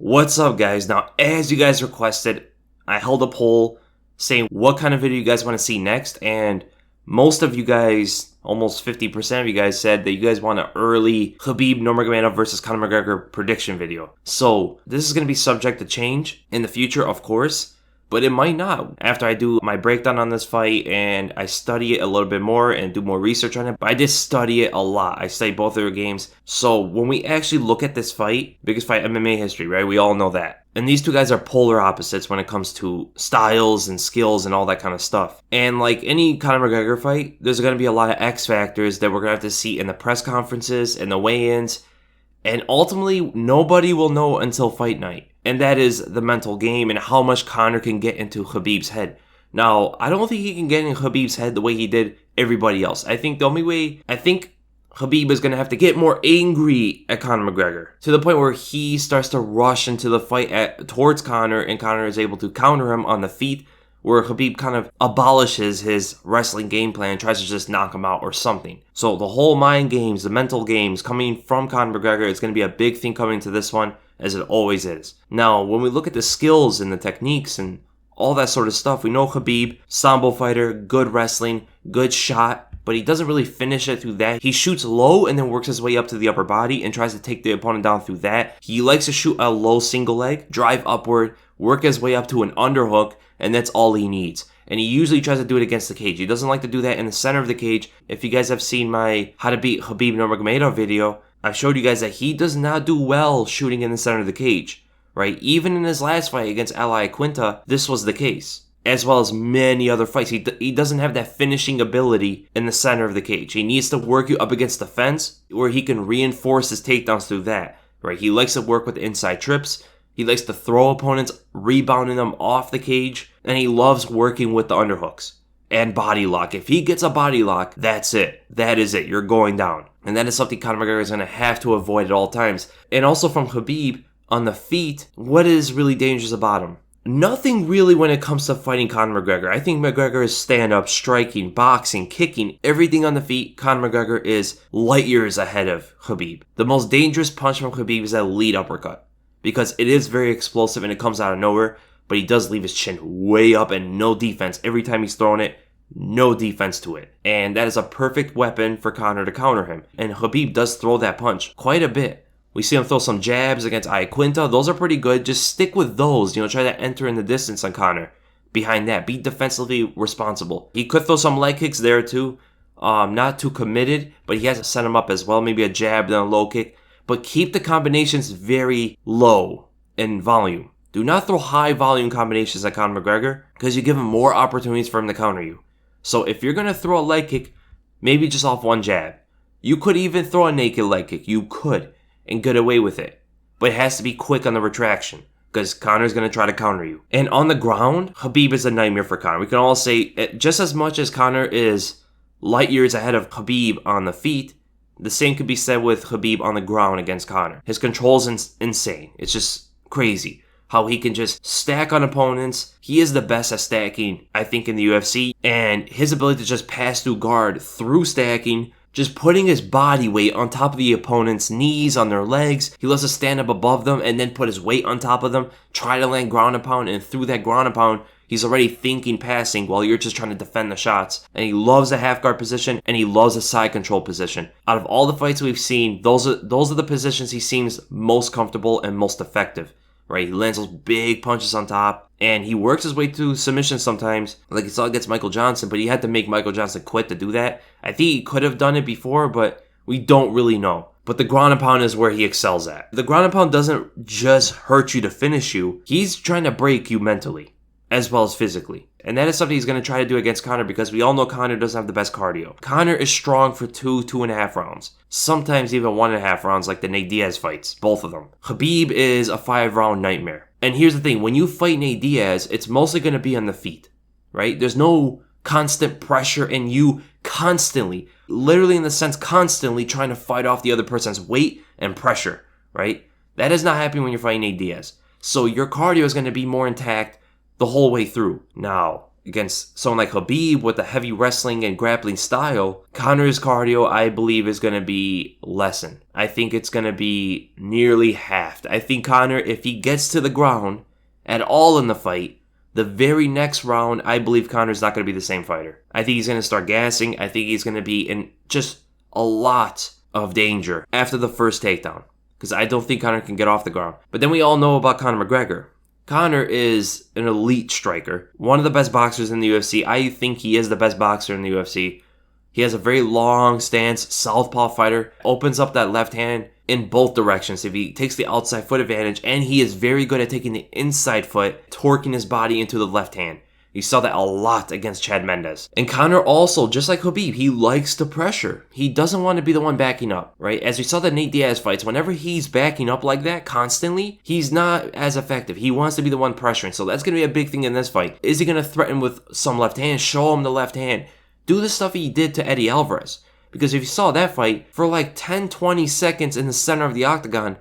What's up, guys? Now, as you guys requested, I held a poll saying what kind of video you guys want to see next, and most of you guys, almost 50% of you guys, said that you guys want an early Khabib Nurmagomedov versus Conor McGregor prediction video. So, this is going to be subject to change in the future, of course, but it might not after I do my breakdown on this fight and I study it a little bit more and do more research on it. But I did study it a lot. I studied both of their games. So when we actually look at this fight, biggest fight in MMA history, right? We all know that. And these two guys are polar opposites when it comes to styles and skills and all that kind of stuff. And like any Conor McGregor fight, there's going to be a lot of X factors that we're going to have to see in the press conferences and the weigh-ins. And ultimately, nobody will know until fight night. And that is the mental game and how much Conor can get into Khabib's head. Now, I don't think he can get in Khabib's head the way he did everybody else. I think Khabib is going to have to get more angry at Conor McGregor to the point where he starts to rush into the fight towards Conor, and Conor is able to counter him on the feet, where Khabib kind of abolishes his wrestling game plan and tries to just knock him out or something. So the whole mind games, the mental games coming from Conor McGregor is going to be a big thing coming to this one, as it always is. Now, when we look at the skills and the techniques and all that sort of stuff, we know Khabib, sambo fighter, good wrestling, good shot, but he doesn't really finish it through that. He shoots low and then works his way up to the upper body and tries to take the opponent down through that. He likes to shoot a low single leg, drive upward, work his way up to an underhook, and that's all he needs. And he usually tries to do it against the cage. He doesn't like to do that in the center of the cage. If you guys have seen my How to Beat Khabib Nurmagomedov video, I've showed you guys that he does not do well shooting in the center of the cage, right? Even in his last fight against Ally Quinta, this was the case, as well as many other fights. He doesn't have that finishing ability in the center of the cage. He needs to work you up against the fence where he can reinforce his takedowns through that, right? He likes to work with inside trips. He likes to throw opponents, rebounding them off the cage, and he loves working with the underhooks and body lock. If he gets a body lock, that's it. That is it. You're going down. And that is something Conor McGregor is going to have to avoid at all times. And also from Khabib, on the feet, what is really dangerous about him? Nothing really when it comes to fighting Conor McGregor. I think McGregor is stand-up, striking, boxing, kicking, everything on the feet. Conor McGregor is light years ahead of Khabib. The most dangerous punch from Khabib is that lead uppercut, because it is very explosive and it comes out of nowhere, but he does leave his chin way up and no defense. Every time he's throwing it, no defense to it. And that is a perfect weapon for Conor to counter him. And Khabib does throw that punch quite a bit. We see him throw some jabs against Quinta. Those are pretty good. Just stick with those. Try to enter in the distance on Conor. Behind that, be defensively responsible. He could throw some leg kicks there too. Not too committed, but he has to set him up as well. Maybe a jab, then a low kick. But keep the combinations very low in volume. Do not throw high volume combinations at Conor McGregor, because you give him more opportunities for him to counter you. So if you're going to throw a leg kick, maybe just off one jab. You could even throw a naked leg kick. You could, and get away with it. But it has to be quick on the retraction, because Conor's going to try to counter you. And on the ground, Khabib is a nightmare for Conor. We can all say, just as much as Conor is light years ahead of Khabib on the feet, the same could be said with Khabib on the ground against Conor. His control's insane. It's just crazy how he can just stack on opponents. He is the best at stacking, I think, in the UFC. And his ability to just pass through guard through stacking, just putting his body weight on top of the opponent's knees, on their legs. He loves to stand up above them and then put his weight on top of them, try to land ground and pound, and through that ground and pound, he's already thinking passing while you're just trying to defend the shots. And he loves a half guard position, and he loves a side control position. Out of all the fights we've seen, those are the positions he seems most comfortable and most effective. Right? He lands those big punches on top, and he works his way through submissions sometimes, like he saw against Michael Johnson, but he had to make Michael Johnson quit to do that. I think he could have done it before, but we don't really know. But the ground and pound is where he excels at. The ground and pound doesn't just hurt you to finish you. He's trying to break you mentally, as well as physically. And that is something he's going to try to do against Conor, because we all know Conor doesn't have the best cardio. Conor is strong for 2.5 rounds. Sometimes even 1.5 rounds, like the Nate Diaz fights. Both of them. Khabib is a 5-round nightmare. And here's the thing. When you fight Nate Diaz, it's mostly going to be on the feet. Right? There's no constant pressure in you constantly, literally in the sense constantly trying to fight off the other person's weight and pressure. Right? That is not happening when you're fighting Nate Diaz. So your cardio is going to be more intact the whole way through. Now, against someone like Khabib with the heavy wrestling and grappling style, Conor's cardio, I believe, is going to be lessened. I think it's going to be nearly halved. I think Conor, if he gets to the ground at all in the fight, the very next round, I believe Conor's not going to be the same fighter. I think he's going to start gassing. I think he's going to be in just a lot of danger after the first takedown, because I don't think Conor can get off the ground. But then we all know about Conor McGregor. Conor is an elite striker, one of the best boxers in the UFC. I think he is the best boxer in the UFC. He has a very long stance, southpaw fighter, opens up that left hand in both directions if he takes the outside foot advantage, and he is very good at taking the inside foot, torquing his body into the left hand. You saw that a lot against Chad Mendes. And Conor also, just like Khabib, he likes to pressure. He doesn't want to be the one backing up, right? As we saw the Nate Diaz fights, whenever he's backing up like that constantly, he's not as effective. He wants to be the one pressuring. So that's going to be a big thing in this fight. Is he going to threaten with some left hand? Show him the left hand. Do the stuff he did to Eddie Alvarez. Because if you saw that fight, for like 10-20 seconds in the center of the octagon,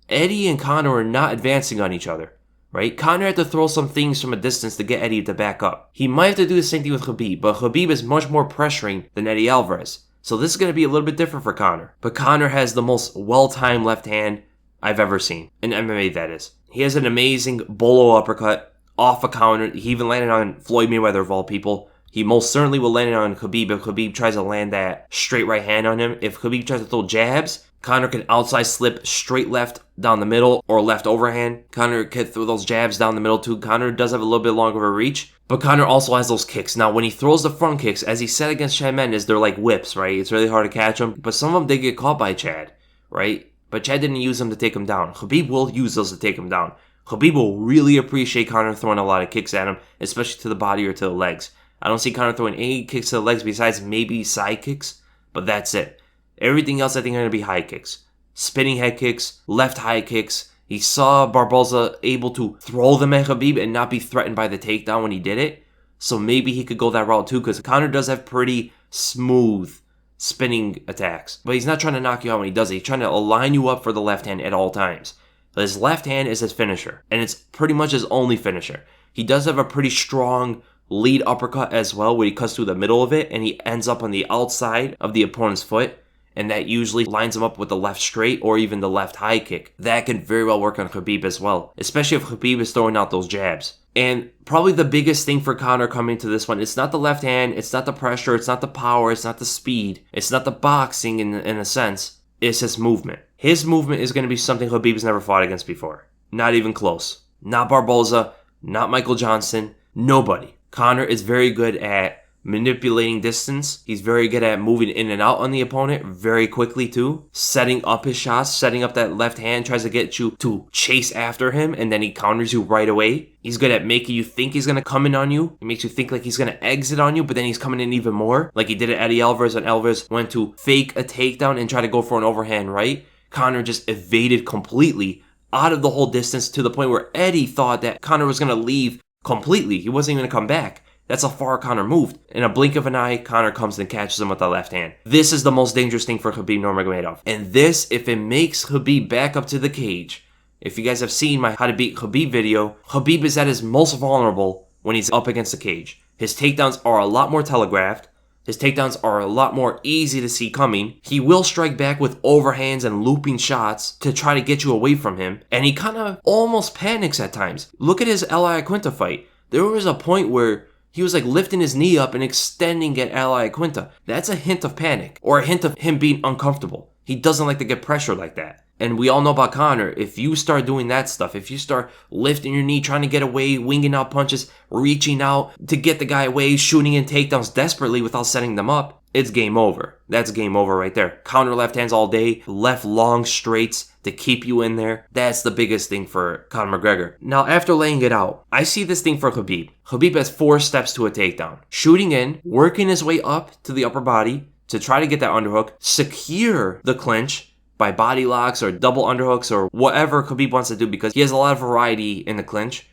Eddie and Conor are not advancing on each other. Right? Conor had to throw some things from a distance to get Eddie to back up. He might have to do the same thing with Khabib, but Khabib is much more pressuring than Eddie Alvarez. So this is going to be a little bit different for Conor. But Conor has the most well-timed left hand I've ever seen. In MMA, that is. He has an amazing bolo uppercut off a counter. He even landed on Floyd Mayweather, of all people. He most certainly will land it on Khabib if Khabib tries to land that straight right hand on him. If Khabib tries to throw jabs, Conor can outside slip straight left down the middle or left overhand. Conor can throw those jabs down the middle too. Conor does have a little bit longer of a reach, but Conor also has those kicks. Now, when he throws the front kicks, as he said against Chad Mendes, they're like whips, right? It's really hard to catch them, but some of them did get caught by Chad, right? But Chad didn't use them to take him down. Khabib will use those to take him down. Khabib will really appreciate Conor throwing a lot of kicks at him, especially to the body or to the legs. I don't see Conor throwing any kicks to the legs besides maybe side kicks, but that's it. Everything else I think are going to be high kicks. Spinning head kicks, left high kicks. He saw Barboza able to throw them at Khabib and not be threatened by the takedown when he did it. So maybe he could go that route too, because Conor does have pretty smooth spinning attacks. But he's not trying to knock you out when he does it. He's trying to align you up for the left hand at all times. His left hand is his finisher, and it's pretty much his only finisher. He does have a pretty strong lead uppercut as well, where he cuts through the middle of it, and he ends up on the outside of the opponent's foot. And that usually lines him up with the left straight or even the left high kick. That can very well work on Khabib as well, especially if Khabib is throwing out those jabs. And probably the biggest thing for Conor coming to this one, it's not the left hand, it's not the pressure, it's not the power, it's not the speed, it's not the boxing in a sense, it's his movement. His movement is going to be something Khabib's never fought against before. Not even close. Not Barboza, not Michael Johnson, nobody. Conor is very good at manipulating distance. He's very good at moving in and out on the opponent very quickly too. Setting up his shots, setting up that left hand, tries to get you to chase after him, and then he counters you right away. He's good at making you think he's going to come in on you. He makes you think like he's going to exit on you, but then he's coming in even more. Like he did at Eddie Alvarez, and Alvarez went to fake a takedown and try to go for an overhand right. Conor just evaded completely out of the whole distance to the point where Eddie thought that Conor was going to leave completely. He wasn't even going to come back. That's how far Conor moved. In a blink of an eye, Conor comes and catches him with the left hand. This is the most dangerous thing for Khabib Nurmagomedov. And this, if it makes Khabib back up to the cage, if you guys have seen my How to Beat Khabib video, Khabib is at his most vulnerable when he's up against the cage. His takedowns are a lot more telegraphed. His takedowns are a lot more easy to see coming. He will strike back with overhands and looping shots to try to get you away from him. And he kind of almost panics at times. Look at his Ally Quinta fight. There was a point where he was like lifting his knee up and extending at Ally Quinta. That's a hint of panic or a hint of him being uncomfortable. He doesn't like to get pressure like that. And we all know about Conor. If you start doing that stuff, if you start lifting your knee, trying to get away, winging out punches, reaching out to get the guy away, shooting in takedowns desperately without setting them up, it's game over. That's game over right there. Counter left hands all day, left long straights to keep you in there. That's the biggest thing for Conor McGregor. Now, after laying it out, I see this thing for Khabib. Khabib has 4 steps to a takedown. Shooting in, working his way up to the upper body to try to get that underhook, secure the clinch by body locks or double underhooks or whatever Khabib wants to do, because he has a lot of variety in the clinch.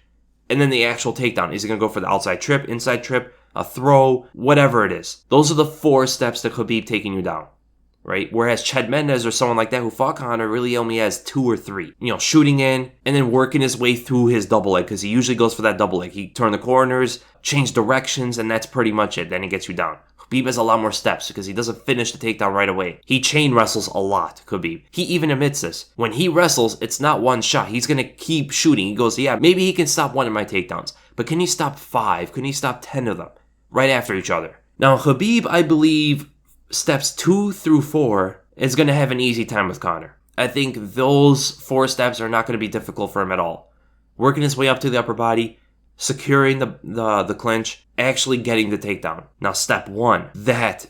And then the actual takedown. Is he going to go for the outside trip, inside trip, a throw, whatever it is? Those are the 4 steps to Khabib taking you down. right? Whereas Chad Mendes or someone like that who fought Conor really only has 2 or 3. Shooting in and then working his way through his double leg, because he usually goes for that double leg. He turn the corners, change directions, and that's pretty much it. Then he gets you down. Khabib has a lot more steps because he doesn't finish the takedown right away. He chain wrestles a lot, Khabib. He even admits this. When he wrestles, it's not one shot. He's going to keep shooting. He goes, yeah, maybe he can stop one of my takedowns, but can he stop 5? Can he stop 10 of them right after each other? Now, Khabib, I believe, steps 2 through 4 is going to have an easy time with Conor. I think those 4 steps are not going to be difficult for him at all. Working his way up to the upper body, securing the clinch, actually getting the takedown. Now, step 1, that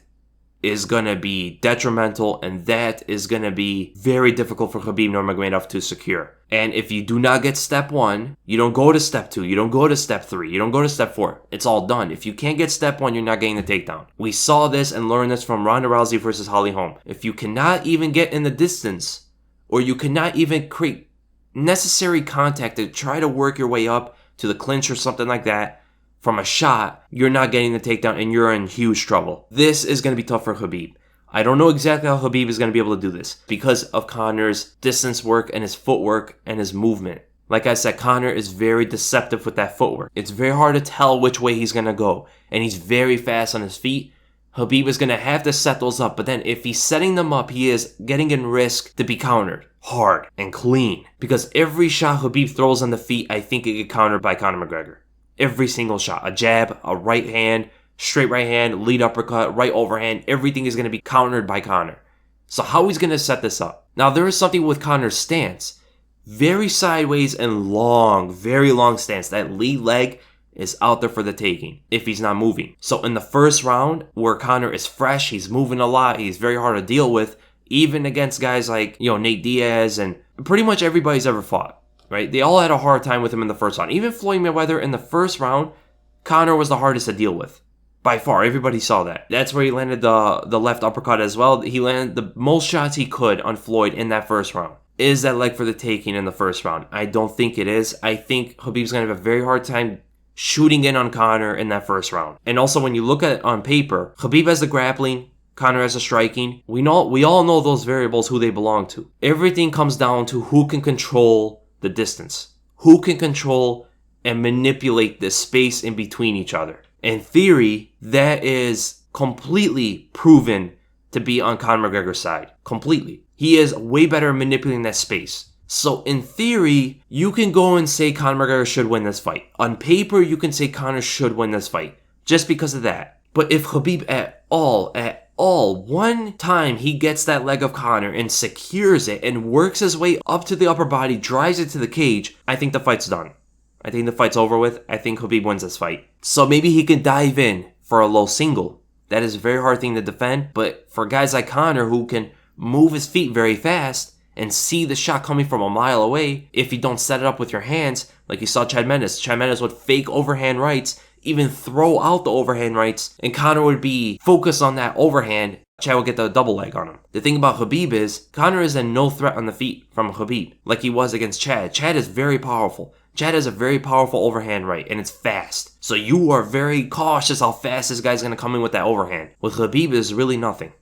is going to be detrimental, and that is going to be very difficult for Khabib Nurmagomedov to secure. And if you do not get step 1, you don't go to step 2, you don't go to step 3, you don't go to step 4. It's all done. If you can't get step 1, you're not getting the takedown. We saw this and learned this from Ronda Rousey versus Holly Holm. If you cannot even get in the distance, or you cannot even create necessary contact to try to work your way up to the clinch or something like that, from a shot, you're not getting the takedown and you're in huge trouble. This is going to be tough for Khabib. I don't know exactly how Khabib is going to be able to do this because of Conor's distance work and his footwork and his movement. Like I said, Conor is very deceptive with that footwork. It's very hard to tell which way he's going to go, and he's very fast on his feet. Khabib is going to have to set those up, but then if he's setting them up, he is getting in risk to be countered hard and clean, because every shot Khabib throws on the feet, I think it get countered by Conor McGregor. Every single shot. A jab, a right hand, straight right hand, lead uppercut, right overhand. Everything is going to be countered by Conor. So how he's going to set this up? Now, there is something with Conor's stance. Very sideways and long, very long stance. That lead leg is out there for the taking if he's not moving. So in the first round, where Conor is fresh, he's moving a lot, he's very hard to deal with, even against guys like, Nate Diaz and pretty much everybody's ever fought. Right? They all had a hard time with him in the first round. Even Floyd Mayweather in the first round, Conor was the hardest to deal with. By far. Everybody saw that. That's where he landed the left uppercut as well. He landed the most shots he could on Floyd in that first round. Is that leg for the taking in the first round? I don't think it is. I think Khabib's going to have a very hard time shooting in on Conor in that first round. And also when you look at it on paper, Khabib has the grappling, Conor has the striking. We all know those variables, who they belong to. Everything comes down to who can control the distance. Who can control and manipulate the space in between each other. In theory, that is completely proven to be on Conor McGregor's side. Completely. He is way better at manipulating that space. So in theory, you can go and say Conor McGregor should win this fight. On paper, you can say Conor should win this fight. Just because of that. But if Khabib at all, one time he gets that leg of Conor and secures it and works his way up to the upper body, drives it to the cage, I think the fight's done. I think the fight's over with. I think Khabib wins this fight. So maybe he can dive in for a low single. That is a very hard thing to defend, but for guys like Conor who can move his feet very fast and see the shot coming from a mile away, if you don't set it up with your hands, like you saw Chad Mendes. Chad Mendes would fake overhand rights, even throw out the overhand rights, and Conor would be focused on that overhand. Chad would get the double leg on him. The thing about Khabib is, Conor is a no threat on the feet from Khabib, like he was against Chad. Chad is very powerful. Chad has a very powerful overhand right, and it's fast. So you are very cautious how fast this guy's going to come in with that overhand. With Khabib, there's really nothing.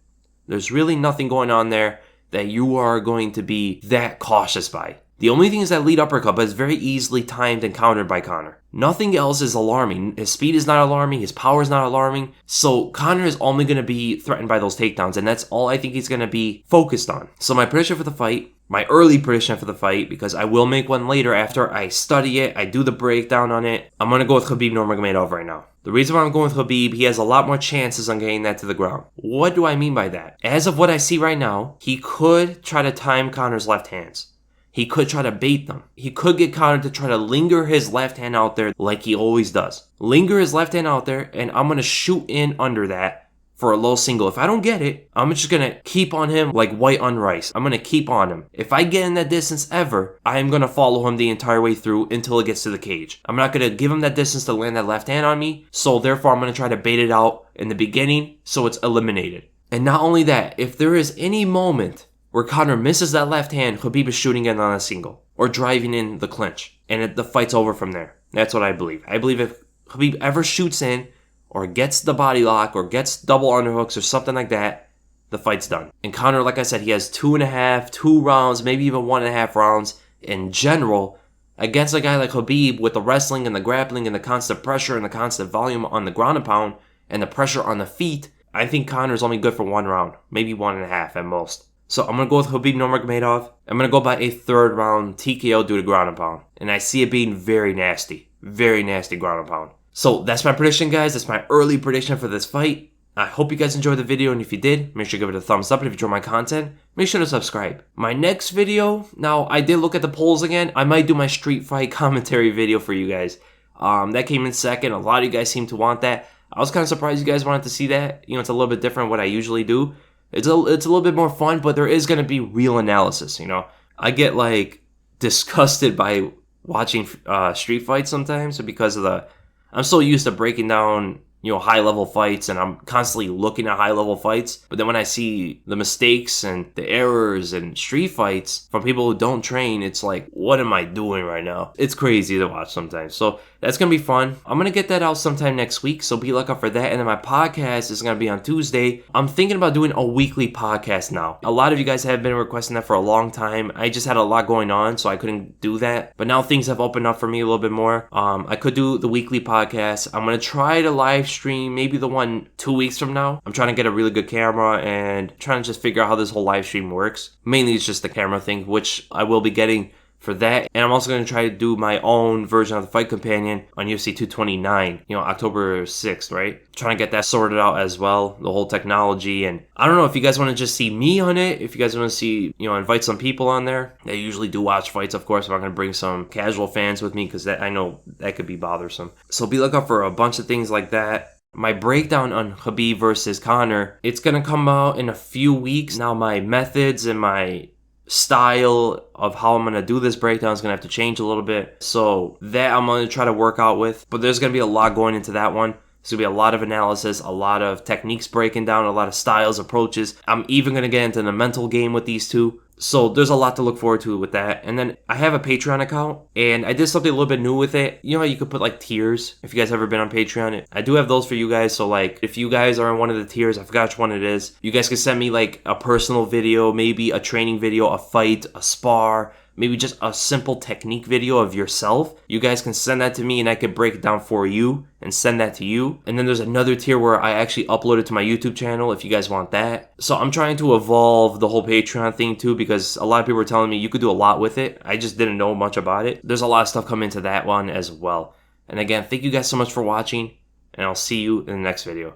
There's really nothing going on there that you are going to be that cautious by. The only thing is that lead uppercut, but it's very easily timed and countered by Conor. Nothing else is alarming. His speed is not alarming. His power is not alarming. So Conor is only going to be threatened by those takedowns, and that's all I think he's going to be focused on. So my prediction for the fight, my early prediction for the fight, because I will make one later after I study it, I do the breakdown on it, I'm going to go with Khabib Nurmagomedov right now. The reason why I'm going with Khabib, he has a lot more chances on getting that to the ground. What do I mean by that? As of what I see right now, he could try to time Conor's left hands. He could try to bait them. He could get Conor to try to linger his left hand out there like he always does. Linger his left hand out there, and I'm going to shoot in under that for a low single. If I don't get it, I'm just going to keep on him like white on rice. I'm going to keep on him. If I get in that distance ever, I am going to follow him the entire way through until it gets to the cage. I'm not going to give him that distance to land that left hand on me, so therefore I'm going to try to bait it out in the beginning so it's eliminated. And not only that, if there is any moment where Conor misses that left hand, Khabib is shooting in on a single or driving in the clinch, and the fight's over from there. That's what I believe. I believe if Khabib ever shoots in or gets the body lock or gets double underhooks or something like that, the fight's done. And Conor, like I said, he has 2.5, 2 rounds, maybe even 1.5 rounds in general against a guy like Khabib with the wrestling and the grappling and the constant pressure and the constant volume on the ground and pound and the pressure on the feet. I think Conor's only good for 1 round, maybe 1.5 at most. So I'm going to go with Khabib Nurmagomedov. I'm going to go by a 3rd round TKO due to ground and pound. And I see it being very nasty ground and pound. So that's my prediction, guys. That's my early prediction for this fight. I hope you guys enjoyed the video, and if you did, make sure to give it a thumbs up, and if you enjoyed my content, make sure to subscribe. My next video, now I did look at the polls again. I might do my street fight commentary video for you guys. That came in second. A lot of you guys seem to want that. I was kind of surprised you guys wanted to see that. You know, it's a little bit different what I usually do. It's a little bit more fun, but there is going to be real analysis, you know. I get, like, disgusted by watching street fights sometimes because of I'm so used to breaking down, you know, high-level fights, and I'm constantly looking at high-level fights. But then when I see the mistakes and the errors and street fights from people who don't train, it's like, what am I doing right now? It's crazy to watch sometimes. So that's going to be fun. I'm going to get that out sometime next week, so be looking for that. And then my podcast is going to be on Tuesday. I'm thinking about doing a weekly podcast now. A lot of you guys have been requesting that for a long time. I just had a lot going on, so I couldn't do that. But now things have opened up for me a little bit more. I could do the weekly podcast. I'm going to try to live stream maybe the one 2 weeks from now. I'm trying to get a really good camera and trying to just figure out how this whole live stream works. Mainly it's just the camera thing, which I will be getting for that. And I'm also going to try to do my own version of the Fight Companion on UFC 229, you know, October 6th, right? Trying to get that sorted out as well, the whole technology. And I don't know if you guys want to just see me on it, if you guys want to see, you know, invite some people on there. They usually do watch fights, of course. I'm not going to bring some casual fans with me because I know that could be bothersome. So be looking for a bunch of things like that. My breakdown on Khabib versus Conor, it's going to come out in a few weeks. Now my methods and my style of how I'm going to do this breakdown is going to have to change a little bit. So that I'm going to try to work out with. But there's going to be a lot going into that one. There's going to be a lot of analysis, a lot of techniques breaking down, a lot of styles, approaches. I'm even going to get into the mental game with these two. So there's a lot to look forward to with that. And then I have a Patreon account, and I did something a little bit new with it. You know how you could put like tiers? If you guys ever been on Patreon, I do have those for you guys. So like if you guys are in one of the tiers, I forgot which one it is, you guys can send me like a personal video, maybe a training video, a fight, a spar, maybe just a simple technique video of yourself. You guys can send that to me and I could break it down for you and send that to you. And then there's another tier where I actually upload it to my YouTube channel if you guys want that. So I'm trying to evolve the whole Patreon thing too, because a lot of people were telling me you could do a lot with it. I just didn't know much about it. There's a lot of stuff coming into that one as well. And again, thank you guys so much for watching, and I'll see you in the next video.